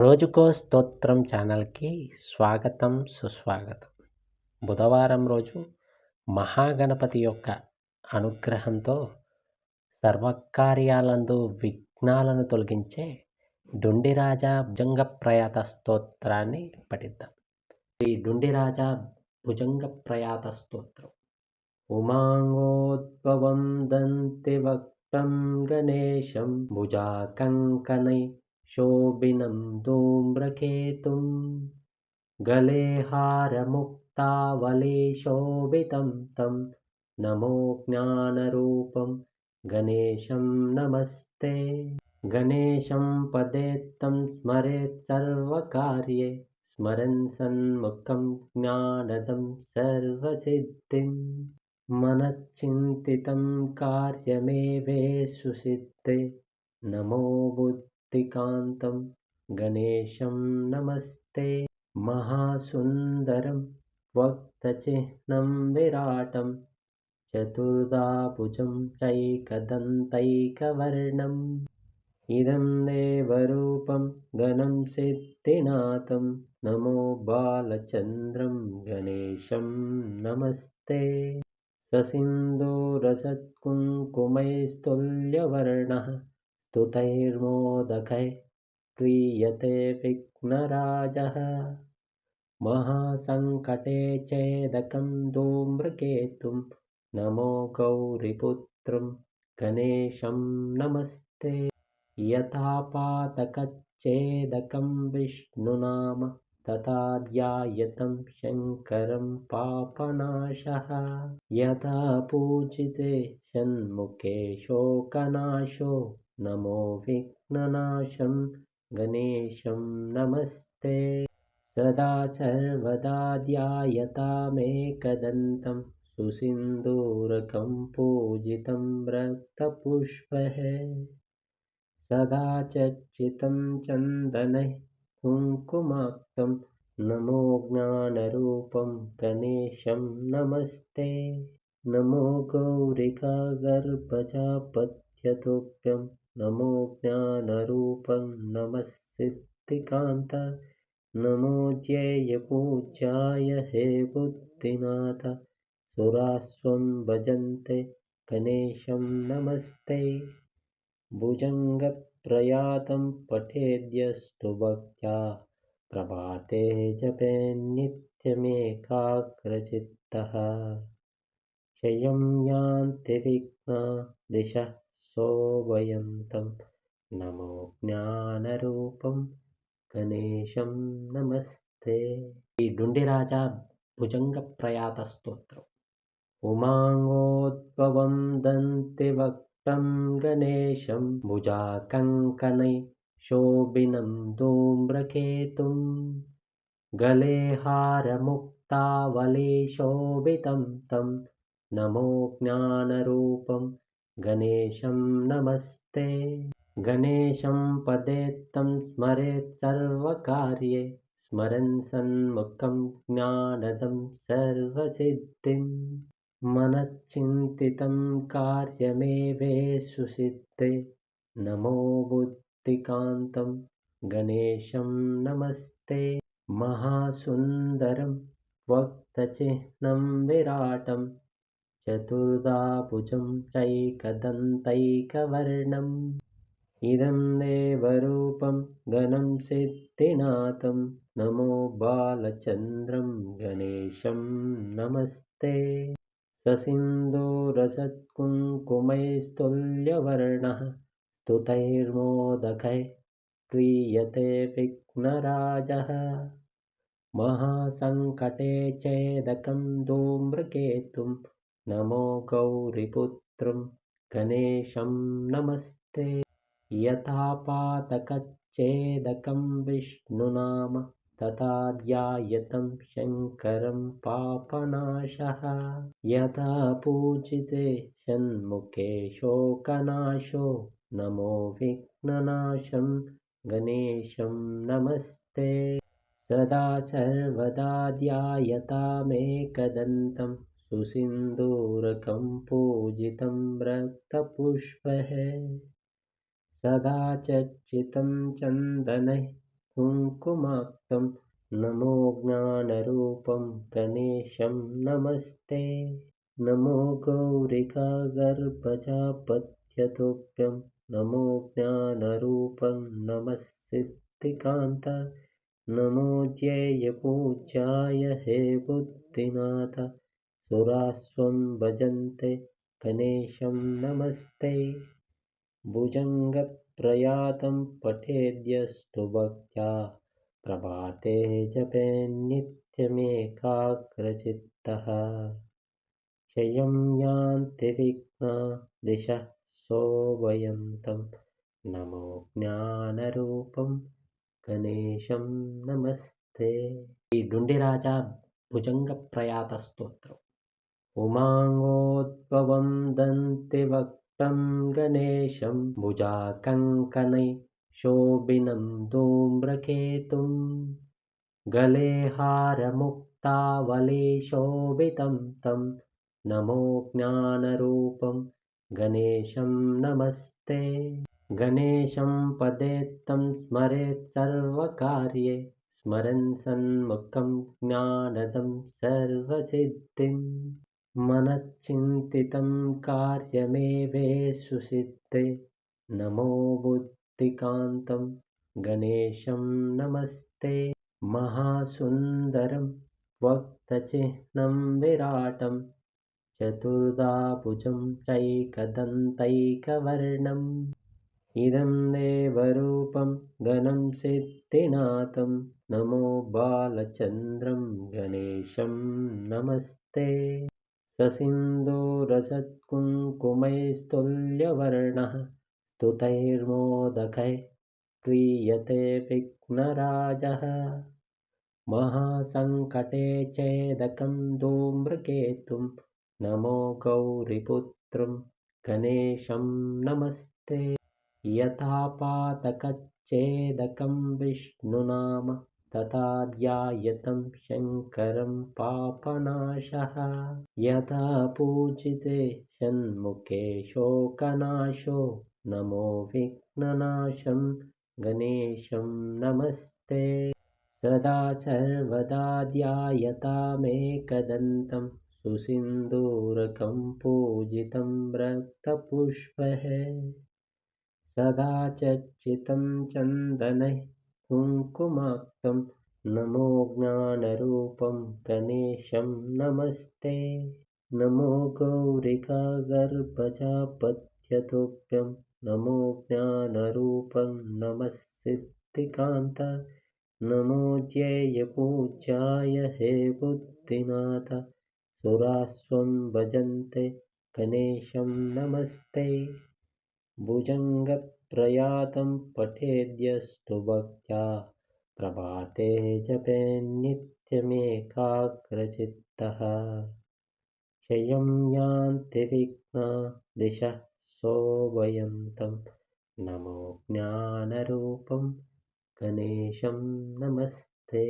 రోజుకో స్తోత్రం ఛానల్‌కి స్వాగతం, సుస్వాగతం. బుధవారం రోజు మహాగణపతి యొక్క అనుగ్రహంతో సర్వకార్యాలందు విఘ్నాలను తొలగించే డుండిరాజా భుజంగప్రయాత స్తోత్రాన్ని పఠిద్దాం. ఈ డుండిరాజా భుజంగప్రయాత స్తోత్రం. ఉమాంగోద్భవం దంతివక్త్రం గణేశం భుజాకంకణై शोभिनं धूम्रकेतुं गले हारमुक्तावलीशोभितं तं नमो ज्ञानरूपं गणेशं नमस्ते। गणेशं पदेत्तं स्मरेत् सर्वकार्ये स्मरन् सन्मुखं ज्ञानदं सर्वसिद्धिं मनश्चिन्तितं कार्यमेवेषु सिद्धे नमो बुद्धिकान्तं गणेशं नमस्ते। महासुन्दरं वक्त्रचिह्नं विराटं चतुर्धाभुजं चैकदन्तैकवर्णम् इदं देवरूपं घनं सिद्धिनाथं नमो बालचन्द्रं गणेशं नमस्ते। ससिन्दूरसत्कुङ्कुमैस्तुल्यवर्णः स्तुतैर्मोदकैः प्रीयते विघ्नराजः महासङ्कटे चेदकं धूम्रकेतुं नमो गौरीपुत्रं गणेशं नमस्ते। यथा पातकच्छेदकं विष्णुनाम तथा ध्यायतं शङ्करं पापनाशः यथा पूजिते षण्मुखे शोकनाशो नमो विघ्ननाशं गणेशं नमस्ते। सदा सर्वदा ध्यायतामेकदन्तं सुसिन्दूरकं पूजितं रक्तपुष्पैः सदा चर्चितं चन्दनैः कुङ्कुमाक्तं नमो ज्ञानरूपं गणेशं नमस्ते। नमो गौरिकागर्भजापत्यतुभ्यं नमो ज्ञानरूपं नमः सिद्धिकान्त नमो ज्ञेयपूज्याय हे बुद्धिनाथ सुरास्वं भजन्ते गणेशं नमस्ते। भुजङ्गप्रयातं पठेद्यस्तु भक्त्या प्रभाते जपेन्नित्यमेकाग्रचित्तः क्षयं यान्ति विघ्ना दिशः शोभयन्तं नमो ज्ञानरूपं गणेशं नमस्ते। ఈ డుండిరాజా భుజంగప్రయాత స్తోత్రం. उमाङ्गोद्भवं दन्तिवक्त्रं गणेशं भुजाकङ्कणै शोभिनं धूम्रकेतुं गले हारमुक्तावलीशोभितं तं नमो ज्ञानरूपं गणेशं नमस्ते। गणेशं पदेत्तं स्मरेत् सर्वकार्ये स्मरन् सन्मुखं ज्ञानदं सर्वसिद्धिं मनश्चिन्तितं कार्यमेवेषु सिद्धे नमो बुद्धिकान्तं गणेशं नमस्ते। महासुन्दरं वक्त्रचिह्नं विराटं चतुर्धाभुजं चैकदन्तैकवर्णम् इदं देवरूपं घनं सिद्धिनाथं नमो बालचन्द्रं गणेशं नमस्ते। ससिन्दूरसत्कुङ्कुमैस्तुल्यवर्णः स्तुतैर्मोदकैः प्रीयते विघ्नराजः महासङ्कटे चेदकं धूम्रकेतुं नमो गौरीपुत्रं गणेशं नमस्ते। यथा पातकच्छेदकं विष्णुनाम तथा ध्यायतं शङ्करं पापनाशः यथा पूजिते षण्मुखे शोकनाशो नमो विघ्ननाशं गणेशं नमस्ते। सदा सर्वदा ध्यायतामेकदन्तं सुसिन्दूरकं पूजितं रक्तपुष्पैः सदा चर्चितं चन्दनैः कुङ्कुमाक्तं नमो ज्ञानरूपं गणेशं नमस्ते। नमो गौरिकागर्भजापत्यतुभ्यं नमो ज्ञानरूपं नमः सिद्धिकान्त नमो ज्ञेयपूज्याय हे बुद्धिनाथ सुरास्वं भजन्ते गणेशं नमस्ते। भुजङ्गप्रयातं पठेद्यस्तु भक्त्या प्रभाते जपेन्नित्यमेकाग्रचित्तः क्षयं यान्ति विघ्ना दिशः शोभयन्तं नमो ज्ञानरूपं गणेशं नमस्ते। ಈ ಡುಂಡಿರಾಜ ಭುಜಂಗ ಪ್ರಯಾತ ಸ್ತೋತ್ರ. उमाङ्गोद्भवं दन्तिभक्तं गणेशं भुजाकङ्कणैः शोभिनं धूम्रकेतुं गले हारमुक्तावलीशोभितं तं नमो ज्ञानरूपं गणेशं नमस्ते। गणेशं पदे तं स्मरेत् सर्वकार्ये स्मरन् सन्मुखं ज्ञानदं सर्वसिद्धिम् मनश्चिन्तितं कार्यमेवेषु सिद्धे नमो बुद्धिकान्तं गणेशं नमस्ते। महासुन्दरं वक्त्रचिह्नं विराटं चतुर्धाभुजं चैकदन्तैकवर्णम् इदं देवरूपं घनं सिद्धिनाथं नमो बालचन्द्रं गणेशं नमस्ते। ससिन्दूरसत्कुङ्कुमैस्तुल्यवर्णः स्तुतैर्मोदकैः प्रीयते विघ्नराजः महासङ्कटे चेदकं धूम्रकेतुं नमो गौरीपुत्रं गणेशं नमस्ते। यथा पातकच्छेदकं विष्णुनाम तथा ध्यायतं शङ्करं पापनाशः यथा पूजिते षण्मुखे शोकनाशो नमो विघ्ननाशं गणेशं नमस्ते। सदा सर्वदा ध्यायतामेकदन्तं सुसिन्दूरकं पूजितं रक्तपुष्पैः सदा चर्चितं चन्दनैः कुङ्कुमाक्तं नमो ज्ञानरूपं गणेशं नमस्ते। नमो गौरिकागर्भजापत्यतुभ्यं नमो ज्ञानरूपं नमः सिद्धिकान्त नमो ज्ञेयपूज्याय हे बुद्धिनाथ सुरास्वं भजन्ते गणेशं नमस्ते। भुजङ्गप्रयातं पठेद्यस्तु भक्त्या प्रभाते जपेन्नित्यमेकाग्रचित्तः क्षयं यान्ति विघ्ना दिशः शोभयन्तं नमो ज्ञानरूपं गणेशं नमस्ते।